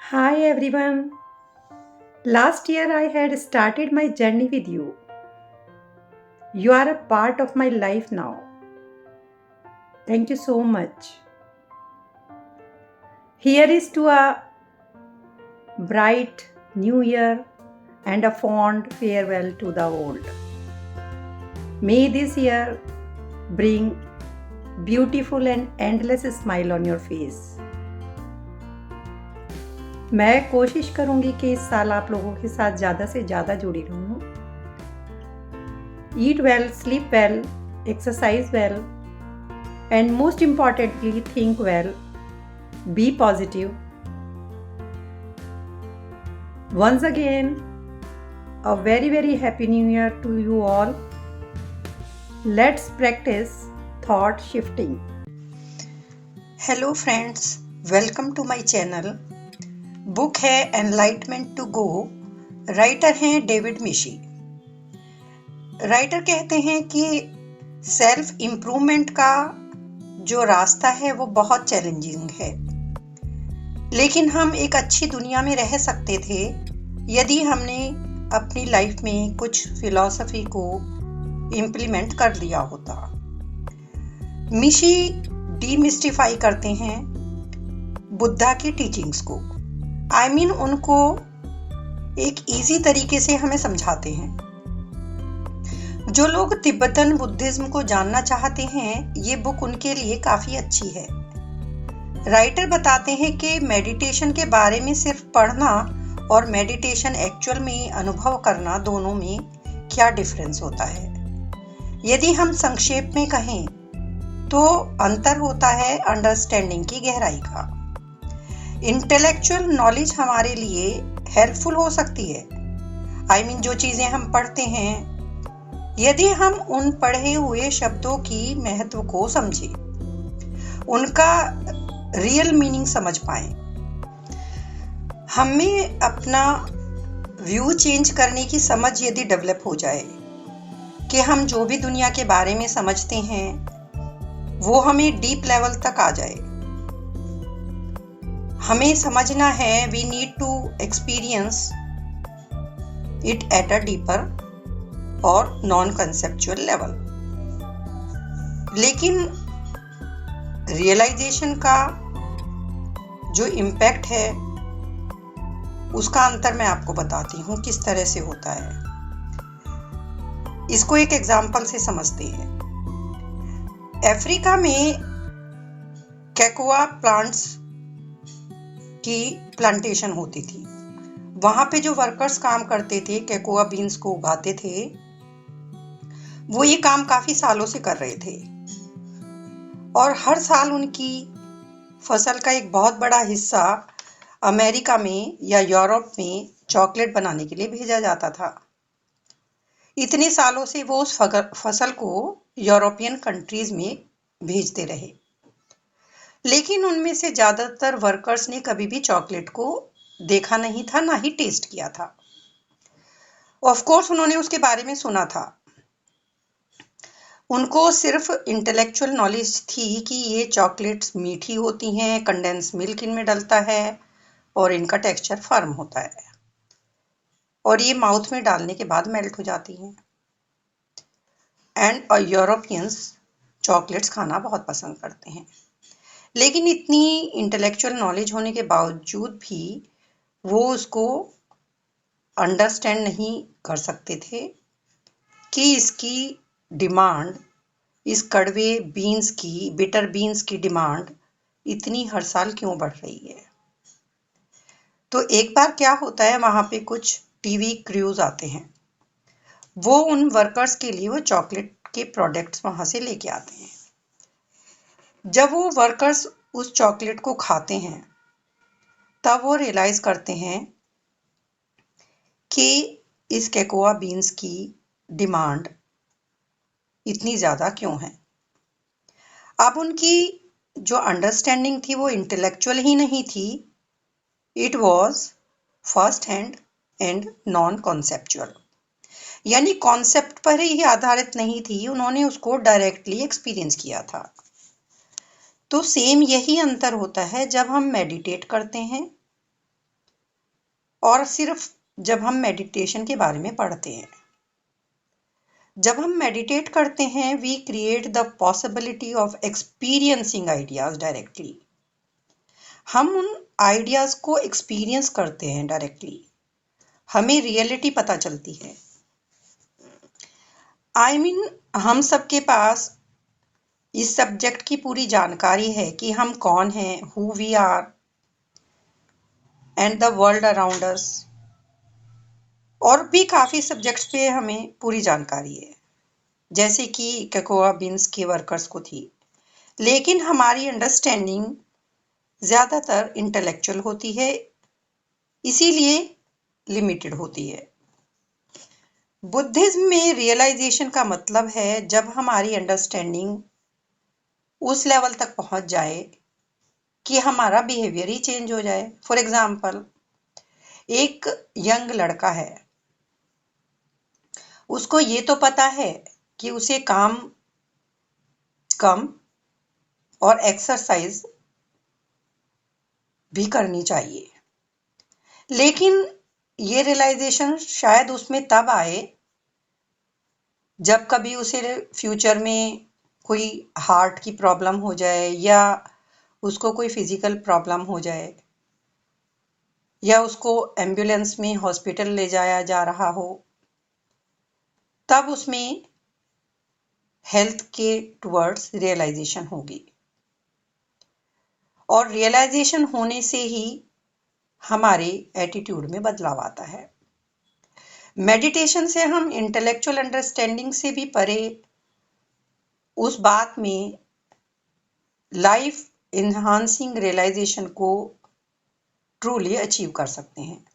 Hi everyone. Last year I had started my journey with you. You are a part of my life now. Thank you so much. Here is to a bright new year and a fond farewell to the old. May this year bring beautiful and endless smile on your face. मैं कोशिश करूंगी कि इस साल आप लोगों के साथ ज़्यादा से ज़्यादा जुड़ी रहूं. Eat well, sleep well, exercise well, and most importantly, think well, be positive. Once again, a very happy new year to you all. Let's practice thought shifting. Hello friends, welcome to my channel. Book है enlightenment to go. Writer हैं David Michie. Writer कहते हैं कि self improvement का जो रास्ता है वो बहुत चैलेंजिंग है, लेकिन हम एक अच्छी दुनिया में रह सकते थे यदि हमने अपनी लाइफ में कुछ फिलॉसफी को इम्प्लीमेंट कर लिया होता. मिशी डीमिस्टिफाई करते हैं बुद्धा की टीचिंग्स को. उनको एक इजी तरीके से हमें समझाते हैं. जो लोग तिब्बतन बुद्धिज्म को जानना चाहते हैं, ये बुक उनके लिए काफी अच्छी है. राइटर बताते हैं कि मेडिटेशन के बारे में सिर्फ पढ़ना और मेडिटेशन एक्चुअल में अनुभव करना, दोनों में क्या डिफरेंस होता है. यदि हम संक्षेप में कहें तो अंतर होता है अंडरस्टैंडिंग की गहराई का. इंटेलेक्चुअल नॉलेज हमारे लिए हेल्पफुल हो सकती है. जो चीजें हम पढ़ते हैं, यदि हम उन पढ़े हुए शब्दों की महत्व को समझें, उनका रियल मीनिंग समझ पाएं, हमें अपना व्यू चेंज करने की समझ यदि डेवलप हो जाए कि हम जो भी दुनिया के बारे में समझते हैं वो हमें डीप लेवल तक आ जाए. हमें समझना है, we need to experience it at a deeper और नॉन कंसेप्चुअल लेवल. लेकिन रियलाइजेशन का जो इम्पैक्ट है उसका अंतर मैं आपको बताती हूँ किस तरह से होता है. इसको एक एग्जाम्पल से समझते हैं. अफ्रीका में कैकोआ प्लांट्स की प्लांटेशन होती थी. वहां पे जो वर्कर्स काम करते थे, कैकोआ बीन्स को उगाते थे, वो ये काम काफी सालों से कर रहे थे और हर साल उनकी फसल का एक बहुत बड़ा हिस्सा अमेरिका में या यूरोप में चॉकलेट बनाने के लिए भेजा जाता था. इतने सालों से वो उस फसल को यूरोपियन कंट्रीज में भेजते रहे, लेकिन उनमें से ज्यादातर वर्कर्स ने कभी भी चॉकलेट को देखा नहीं था, ना ही टेस्ट किया था. ऑफ कोर्स उन्होंने उसके बारे में सुना था. उनको सिर्फ इंटेलेक्चुअल नॉलेज थी कि ये चॉकलेट्स मीठी होती हैं, कंडेंस मिल्क इनमें डलता है और इनका टेक्सचर फर्म होता है और ये माउथ में डालने के बाद मेल्ट हो जाती हैं. एंड यूरोपियंस चॉकलेट्स खाना बहुत पसंद करते हैं. लेकिन इतनी इंटेलेक्चुअल नॉलेज होने के बावजूद भी वो उसको अंडरस्टैंड नहीं कर सकते थे कि इसकी डिमांड, इस कड़वे बीन्स की, बिटर बीन्स की डिमांड इतनी हर साल क्यों बढ़ रही है. तो एक बार क्या होता है, वहां पे कुछ टीवी क्रूज आते हैं. वो उन वर्कर्स के लिए वो चॉकलेट के प्रोडक्ट्स वहां से लेके आते हैं. जब वो वर्कर्स उस चॉकलेट को खाते हैं तब वो रियलाइज करते हैं कि इस कैकोआ बीन्स की डिमांड इतनी ज्यादा क्यों है. अब उनकी जो अंडरस्टैंडिंग थी वो इंटेलेक्चुअल ही नहीं थी, it was first hand and non conceptual. यानी कॉन्सेप्ट पर ही आधारित नहीं थी, उन्होंने उसको डायरेक्टली एक्सपीरियंस किया था. तो सेम यही अंतर होता है जब हम मेडिटेट करते हैं और सिर्फ जब हम मेडिटेशन के बारे में पढ़ते हैं। जब हम मेडिटेट करते हैं, we create the possibility of experiencing ideas directly. हम उन आइडियाज को एक्सपीरियंस करते हैं डायरेक्टली, हमें रियलिटी पता चलती है। हम सबके पास इस सब्जेक्ट की पूरी जानकारी है कि हम कौन हैं, who we are and the world around us. और भी काफ़ी सब्जेक्ट्स पे हमें पूरी जानकारी है, जैसे कि कोकोआ बीन्स के वर्कर्स को थी। लेकिन हमारी अंडरस्टैंडिंग ज़्यादातर इंटेलेक्चुअल होती है, इसीलिए लिमिटेड होती है। बुद्धिज्म में रियलाइजेशन का मतलब है जब हमारी अंडरस्टैंडिंग उस लेवल तक पहुंच जाए कि हमारा बिहेवियर ही चेंज हो जाए। फॉर एग्जाम्पल, एक यंग लड़का है, उसको ये तो पता है कि उसे काम कम और एक्सरसाइज भी करनी चाहिए, लेकिन ये रियलाइजेशन शायद उसमें तब आए जब कभी उसे फ्यूचर में कोई हार्ट की प्रॉब्लम हो जाए या उसको कोई फिजिकल प्रॉब्लम हो जाए या उसको एम्बुलेंस में हॉस्पिटल ले जाया जा रहा हो, तब उसमें हेल्थ के टुवर्ड्स रियलाइजेशन होगी। और रियलाइजेशन होने से ही हमारे एटीट्यूड में बदलाव आता है। मेडिटेशन से हम इंटेलेक्चुअल अंडरस्टैंडिंग से भी परे उस बात में लाइफ इन्हांसिंग रियलाइजेशन को ट्रूली अचीव कर सकते हैं।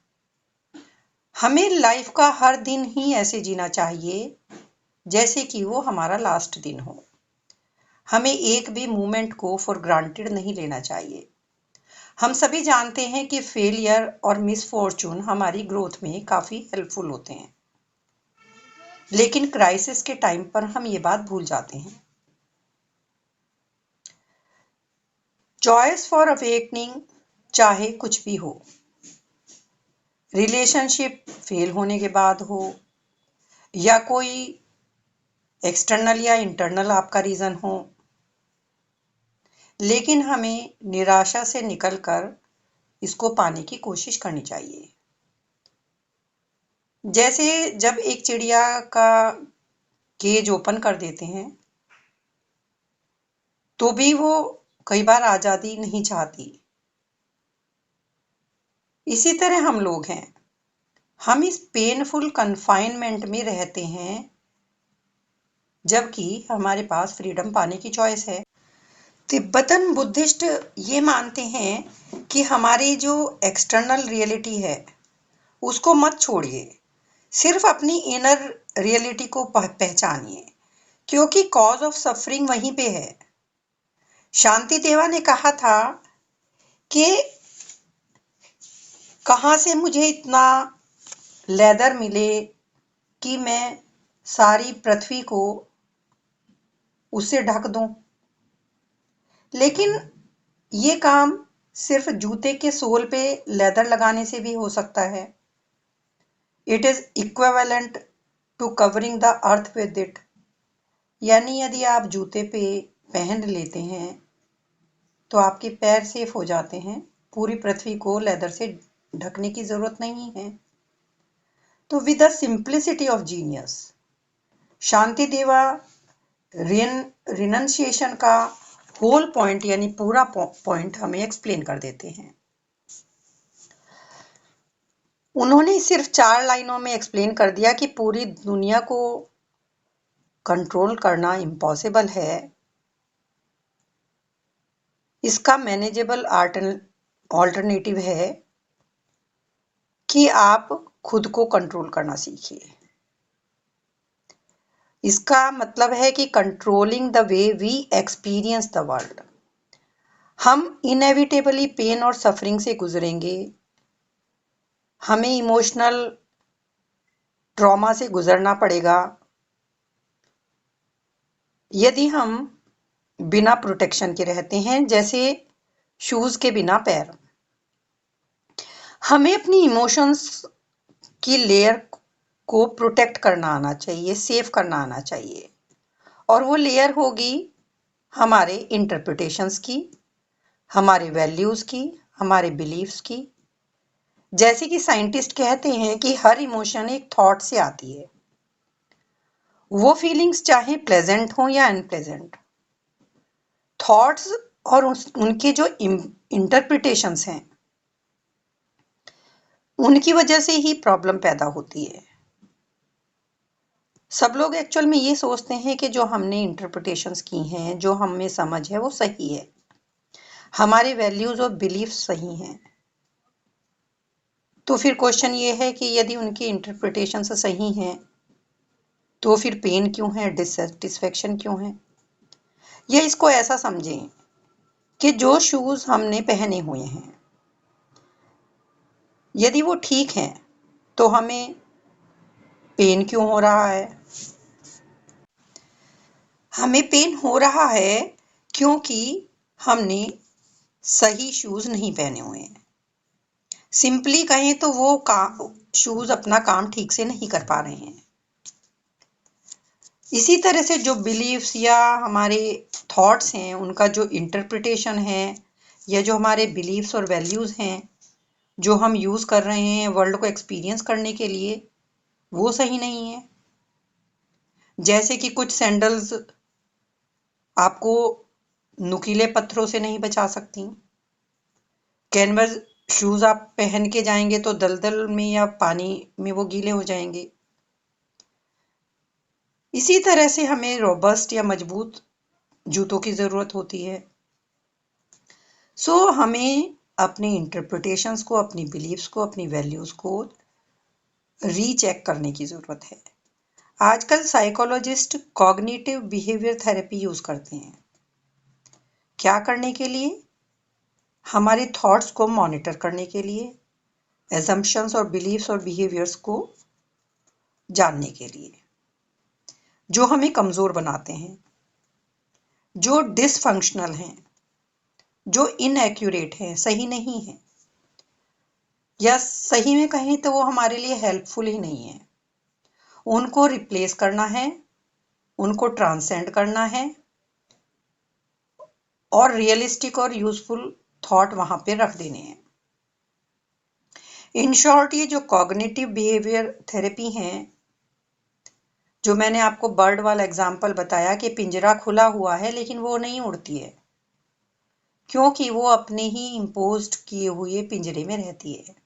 हमें लाइफ का हर दिन ही ऐसे जीना चाहिए जैसे कि वो हमारा लास्ट दिन हो। हमें एक भी मोमेंट को फॉर ग्रांटेड नहीं लेना चाहिए। हम सभी जानते हैं कि फेलियर और मिसफॉर्चून हमारी ग्रोथ में काफ़ी हेल्पफुल होते हैं, लेकिन क्राइसिस के टाइम पर हम ये बात भूल जाते हैं। चॉइस फॉर अवेकनिंग चाहे कुछ भी हो, रिलेशनशिप फेल होने के बाद हो या कोई एक्सटर्नल या इंटरनल आपका रीज़न हो, लेकिन हमें निराशा से निकलकर इसको पाने की कोशिश करनी चाहिए। जैसे जब एक चिड़िया का केज ओपन कर देते हैं तो भी वो कई बार आज़ादी नहीं चाहती। इसी तरह हम लोग हैं, हम इस पेनफुल कन्फाइनमेंट में रहते हैं जबकि हमारे पास फ्रीडम पाने की चॉइस है। तिब्बतन बुद्धिस्ट ये मानते हैं कि हमारी जो एक्सटर्नल रियलिटी है उसको मत छोड़िए, सिर्फ अपनी इनर रियलिटी को पहचानिए, क्योंकि कॉज ऑफ सफरिंग वहीं पे है। शांति देवा ने कहा था कि कहाँ से मुझे इतना लेदर मिले कि मैं सारी पृथ्वी को उससे ढक दूं, लेकिन ये काम सिर्फ जूते के सोल पे लेदर लगाने से भी हो सकता है। It is equivalent to covering the earth with it. यानी यदि आप जूते पे पहन लेते हैं तो आपके पैर सेफ हो जाते हैं, पूरी पृथ्वी को लेदर से ढकने की जरूरत नहीं है। तो with the simplicity of genius, Shanti Deva renunciation का होल पॉइंट यानी पूरा पॉइंट हमें एक्सप्लेन कर देते हैं। उन्होंने सिर्फ 4 लाइनों में एक्सप्लेन कर दिया कि पूरी दुनिया को कंट्रोल करना इम्पॉसिबल है। इसका मैनेजेबल ऑल्टरनेटिव है कि आप खुद को कंट्रोल करना सीखिए। इसका मतलब है कि controlling the way we experience the world. हम इनएविटेबली पेन और सफरिंग से गुजरेंगे, हमें इमोशनल ट्रॉमा से गुजरना पड़ेगा यदि हम बिना प्रोटेक्शन के रहते हैं, जैसे शूज के बिना पैर। हमें अपनी इमोशंस की लेयर को प्रोटेक्ट करना आना चाहिए, सेव करना आना चाहिए। और वो लेयर होगी हमारे इंटरप्रिटेशंस की, हमारे वैल्यूज़ की, हमारे बिलीव्स की। जैसे कि साइंटिस्ट कहते हैं कि हर इमोशन एक थॉट से आती है। वो फीलिंग्स चाहे प्लेजेंट हो या अनप्लेजेंट, थॉट्स और उनके जो इंटरप्रिटेशंस हैं, उनकी वजह से ही प्रॉब्लम पैदा होती है। सब लोग एक्चुअल में ये सोचते हैं कि जो हमने इंटरप्रिटेशंस की हैं, जो हमें समझ है वो सही है, हमारे वैल्यूज और बिलीफ सही हैं। तो फिर क्वेश्चन ये है कि यदि उनकी इंटरप्रिटेशन सही हैं तो फिर पेन क्यों है, डिससेटिस्फेक्शन क्यों है? या इसको ऐसा समझें कि जो शूज हमने पहने हुए हैं, यदि वो ठीक हैं तो हमें पेन क्यों हो रहा है? हमें पेन हो रहा है क्योंकि हमने सही शूज नहीं पहने हुए हैं। सिंपली कहें तो वो शूज अपना काम ठीक से नहीं कर पा रहे हैं। इसी तरह से जो बिलीव्स या हमारे थॉट्स हैं, उनका जो इंटरप्रिटेशन है, या जो हमारे बिलीव्स और वैल्यूज हैं जो हम यूज कर रहे हैं वर्ल्ड को एक्सपीरियंस करने के लिए, वो सही नहीं है। जैसे कि कुछ सैंडल्स आपको नुकीले पत्थरों से नहीं बचा सकती। कैनवस शूज आप पहन के जाएंगे तो दलदल में या पानी में वो गीले हो जाएंगे। इसी तरह से हमें रोबस्ट या मजबूत जूतों की जरूरत होती है। सो हमें अपनी इंटरप्रिटेशंस को, अपनी बिलीव्स को, अपनी वैल्यूज को रीचेक करने की जरूरत है। आजकल psychologist cognitive behaviour therapy use करते हैं। क्या करने के लिए? हमारे थॉट्स को मॉनिटर करने के लिए, एजम्पशंस और बिलीव्स और बिहेवियर्स को जानने के लिए, जो हमें कमजोर बनाते हैं, जो डिसफंक्शनल हैं, जो इनएक्यूरेट हैं, सही नहीं है, या सही में कहें तो वो हमारे लिए हेल्पफुल ही नहीं है। उनको रिप्लेस करना है, उनको ट्रांसेंड करना है और रियलिस्टिक और यूजफुल थॉट वहां पे रख देने हैं। इन शॉर्ट, ये जो कॉग्निटिव बिहेवियर थेरेपी है, जो मैंने आपको बर्ड वाला एग्जाम्पल बताया कि पिंजरा खुला हुआ है लेकिन वो नहीं उड़ती है, क्योंकि वो अपने ही इम्पोज्ड किए हुए पिंजरे में रहती है।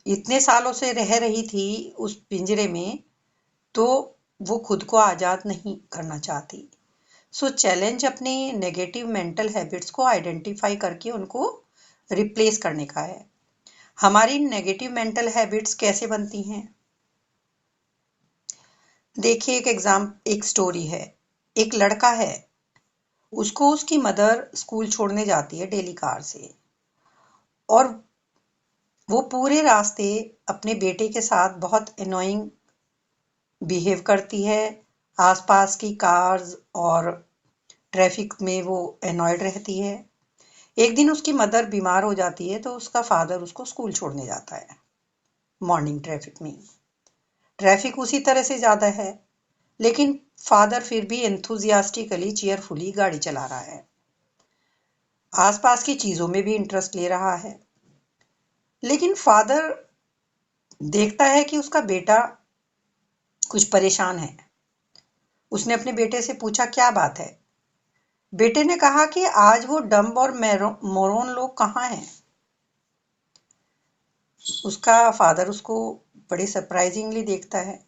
इतने सालों से रह रही थी उस पिंजरे में, तो वो खुद को आजाद नहीं करना चाहती। सो चैलेंज अपने नेगेटिव मेंटल हैबिट्स को आइडेंटिफाई करके उनको रिप्लेस करने का है। हमारी नेगेटिव मेंटल हैबिट्स कैसे बनती हैं? देखिए, एक स्टोरी है। एक लड़का है, उसको उसकी मदर स्कूल छोड़ने जाती है डेली कार से, और वो पूरे रास्ते अपने बेटे के साथ बहुत एनोइंग बिहेव करती है। आसपास की कार्स और ट्रैफिक में वो एनॉयड रहती है। एक दिन उसकी मदर बीमार हो जाती है तो उसका फादर उसको स्कूल छोड़ने जाता है मॉर्निंग ट्रैफिक में। ट्रैफिक उसी तरह से ज़्यादा है, लेकिन फादर फिर भी एंथुजियास्टिकली, चीयरफुली गाड़ी चला रहा है। आसपास की चीज़ों में भी इंटरेस्ट ले रहा है। लेकिन फादर देखता है कि उसका बेटा कुछ परेशान है। उसने अपने बेटे से पूछा, क्या बात है? बेटे ने कहा कि आज वो डम्ब और मोरोन लोग कहाँ हैं। उसका फादर उसको बड़े सरप्राइजिंगली देखता है।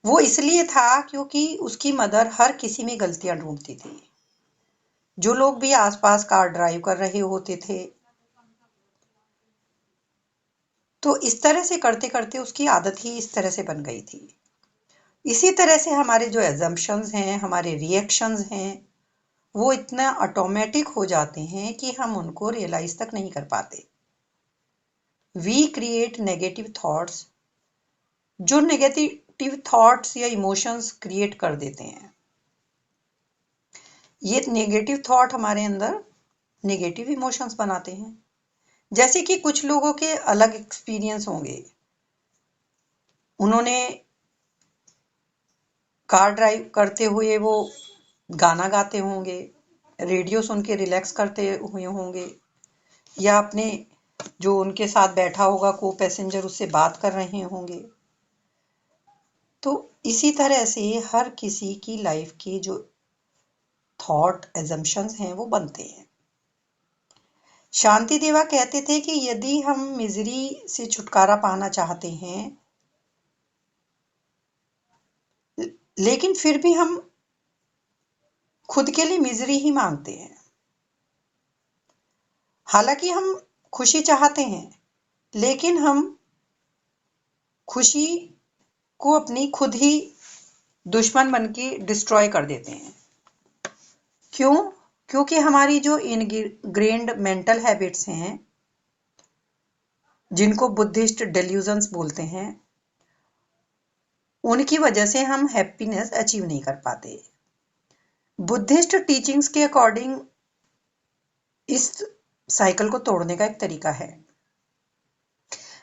वो इसलिए था क्योंकि उसकी मदर हर किसी में गलतियां ढूंढती थी। जो लोग भी आसपास कार ड्राइव कर रहे होते थे, तो इस तरह से करते करते उसकी आदत ही इस तरह से बन गई थी। इसी तरह से हमारे जो एजम्पशंस हैं, हमारे रिएक्शंस हैं, वो इतना ऑटोमेटिक हो जाते हैं कि हम उनको रियलाइज तक नहीं कर पाते। वी क्रिएट नेगेटिव थॉट्स, जो नेगेटिव थॉट्स या इमोशंस क्रिएट कर देते हैं। ये नेगेटिव थॉट हमारे अंदर नेगेटिव इमोशंस बनाते हैं। जैसे कि कुछ लोगों के अलग एक्सपीरियंस होंगे, उन्होंने कार ड्राइव करते हुए वो गाना गाते होंगे, रेडियो सुन के रिलैक्स करते हुए होंगे, या अपने जो उनके साथ बैठा होगा को पैसेंजर उससे बात कर रहे होंगे। तो इसी तरह से हर किसी की लाइफ के जो थॉट एजम्पशंस हैं वो बनते हैं। शांति देवा कहते थे कि यदि हम मिजरी से छुटकारा पाना चाहते हैं, लेकिन फिर भी हम खुद के लिए मिजरी ही मांगते हैं। हालांकि हम खुशी चाहते हैं, लेकिन हम खुशी को अपनी खुद ही दुश्मन बन के डिस्ट्रॉय कर देते हैं। क्यों? क्योंकि हमारी जो इनग्रेन्ड मेंटल हैबिट्स हैं, जिनको बुद्धिस्ट डेल्यूजन्स बोलते हैं, उनकी वजह से हम हैप्पीनेस अचीव नहीं कर पाते। बुद्धिस्ट टीचिंग्स के अकॉर्डिंग इस साइकिल को तोड़ने का एक तरीका है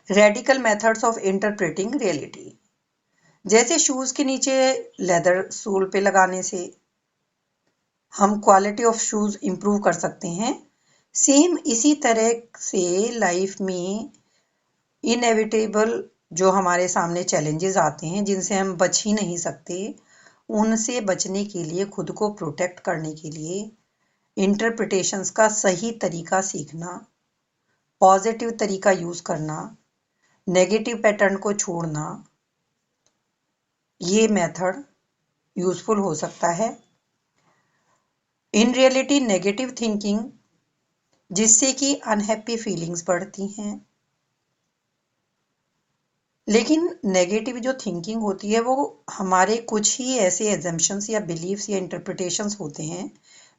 radical methods of interpreting reality. जैसे शूज के नीचे लेदर सोल पे लगाने से हम क्वालिटी ऑफ शूज इंप्रूव कर सकते हैं, सेम इसी तरह से लाइफ में इनएविटेबल जो हमारे सामने चैलेंजेस आते हैं, जिनसे हम बच ही नहीं सकते, उनसे बचने के लिए, खुद को प्रोटेक्ट करने के लिए इंटरप्रिटेशंस का सही तरीका सीखना, पॉजिटिव तरीका यूज करना, नेगेटिव पैटर्न को छोड़ना, ये मेथड यूजफुल हो सकता है। इन रियलिटी नेगेटिव थिंकिंग, जिससे कि अनहैप्पी फीलिंग्स बढ़ती हैं, लेकिन नेगेटिव जो थिंकिंग होती है वो हमारे कुछ ही ऐसे एजम्पशंस या बिलीव्स या इंटरप्रिटेशंस होते हैं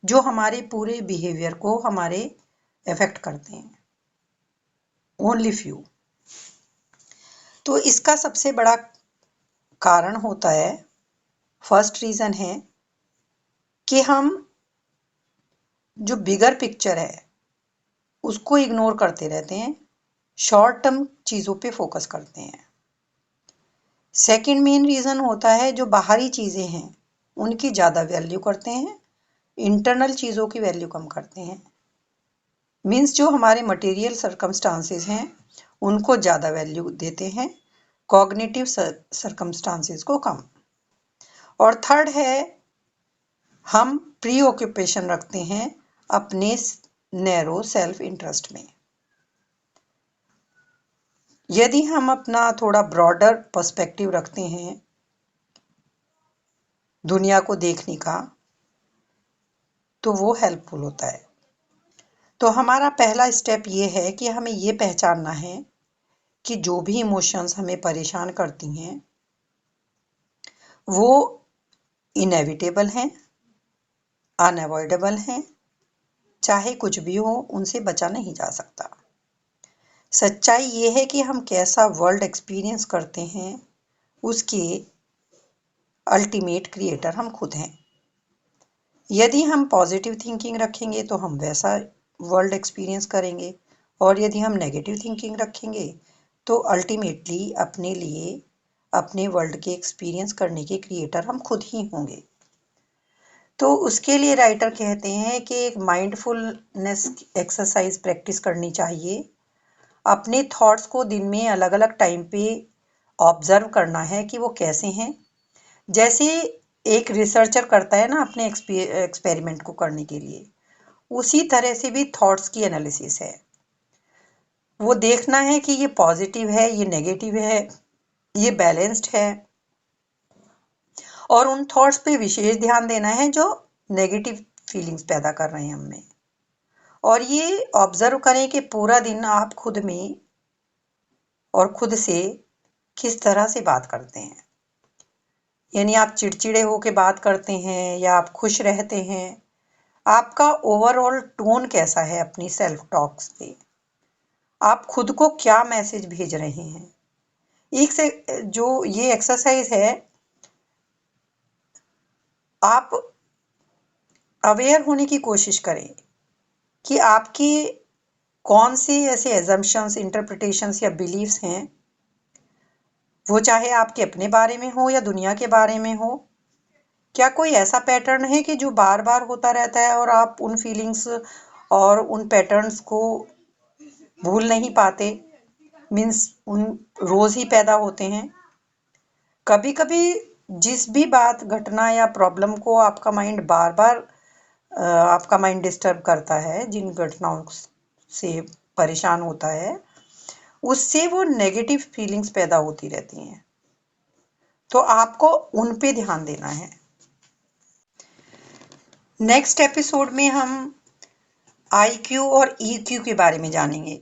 जो हमारे पूरे बिहेवियर को हमारे अफेक्ट करते हैं, ओनली फ्यू। तो इसका सबसे बड़ा कारण होता है, फर्स्ट रीजन है कि हम जो बिगर पिक्चर है उसको इग्नोर करते रहते हैं, शॉर्ट टर्म चीज़ों पे फोकस करते हैं। सेकंड मेन रीज़न होता है जो बाहरी चीज़ें हैं उनकी ज़्यादा वैल्यू करते हैं, इंटरनल चीज़ों की वैल्यू कम करते हैं। मीन्स जो हमारे मटेरियल सर्कमस्टांसेस हैं उनको ज़्यादा वैल्यू देते हैं, कॉग्निटिव सर्कमस्टांसेस को कम। और थर्ड है, हम प्री ऑक्यूपेशन रखते हैं अपने नैरो सेल्फ इंटरेस्ट में। यदि हम अपना थोड़ा ब्रॉडर पर्सपेक्टिव रखते हैं दुनिया को देखने का, तो वो हेल्पफुल होता है। तो हमारा पहला स्टेप ये है कि हमें ये पहचानना है कि जो भी इमोशंस हमें परेशान करती हैं वो इनएविटेबल हैं, अनअवॉइडेबल हैं, चाहे कुछ भी हो उनसे बचा नहीं जा सकता। सच्चाई ये है कि हम कैसा वर्ल्ड एक्सपीरियंस करते हैं उसके अल्टीमेट क्रिएटर हम खुद हैं। यदि हम पॉजिटिव थिंकिंग रखेंगे तो हम वैसा वर्ल्ड एक्सपीरियंस करेंगे, और यदि हम नेगेटिव थिंकिंग रखेंगे तो अल्टीमेटली अपने लिए, अपने वर्ल्ड के एक्सपीरियंस करने के क्रिएटर हम खुद ही होंगे। तो उसके लिए राइटर कहते हैं कि एक माइंडफुलनेस एक्सरसाइज प्रैक्टिस करनी चाहिए। अपने थॉट्स को दिन में अलग अलग टाइम पे ऑब्जर्व करना है कि वो कैसे हैं। जैसे एक रिसर्चर करता है ना अपने एक्सपेरिमेंट को करने के लिए, उसी तरह से भी थॉट्स की एनालिसिस है। वो देखना है कि ये पॉजिटिव है, ये नेगेटिव है, ये बैलेंस्ड है, और उन थॉट्स पे विशेष ध्यान देना है जो नेगेटिव फीलिंग्स पैदा कर रहे हैं हमें। और ये ऑब्जर्व करें कि पूरा दिन आप खुद में और खुद से किस तरह से बात करते हैं। यानी आप चिड़चिड़े होकर बात करते हैं या आप खुश रहते हैं, आपका ओवरऑल टोन कैसा है अपनी सेल्फ टॉक्स पे, आप खुद को क्या मैसेज भेज रहे हैं। एक से जो ये एक्सरसाइज है, आप अवेयर होने की कोशिश करें कि आपके कौन से ऐसे एजम्पशंस, इंटरप्रिटेशंस या बिलीव्स हैं, वो चाहे आपके अपने बारे में हो या दुनिया के बारे में हो। क्या कोई ऐसा पैटर्न है कि जो बार बार होता रहता है और आप उन फीलिंग्स और उन पैटर्न्स को भूल नहीं पाते, मीन्स उन रोज ही पैदा होते हैं। कभी कभी जिस भी बात, घटना या प्रॉब्लम को आपका माइंड बार बार आपका माइंड डिस्टर्ब करता है, जिन घटनाओं से परेशान होता है, उससे वो नेगेटिव फीलिंग्स पैदा होती रहती हैं। तो आपको उन पे ध्यान देना है। नेक्स्ट एपिसोड में हम IQ और EQ के बारे में जानेंगे।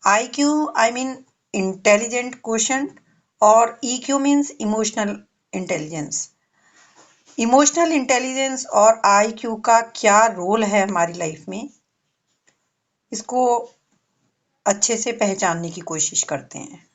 IQ I mean intelligent quotient और EQ means emotional intelligence. Emotional intelligence और IQ का क्या रोल है हमारी लाइफ में, इसको अच्छे से पहचानने की कोशिश करते हैं।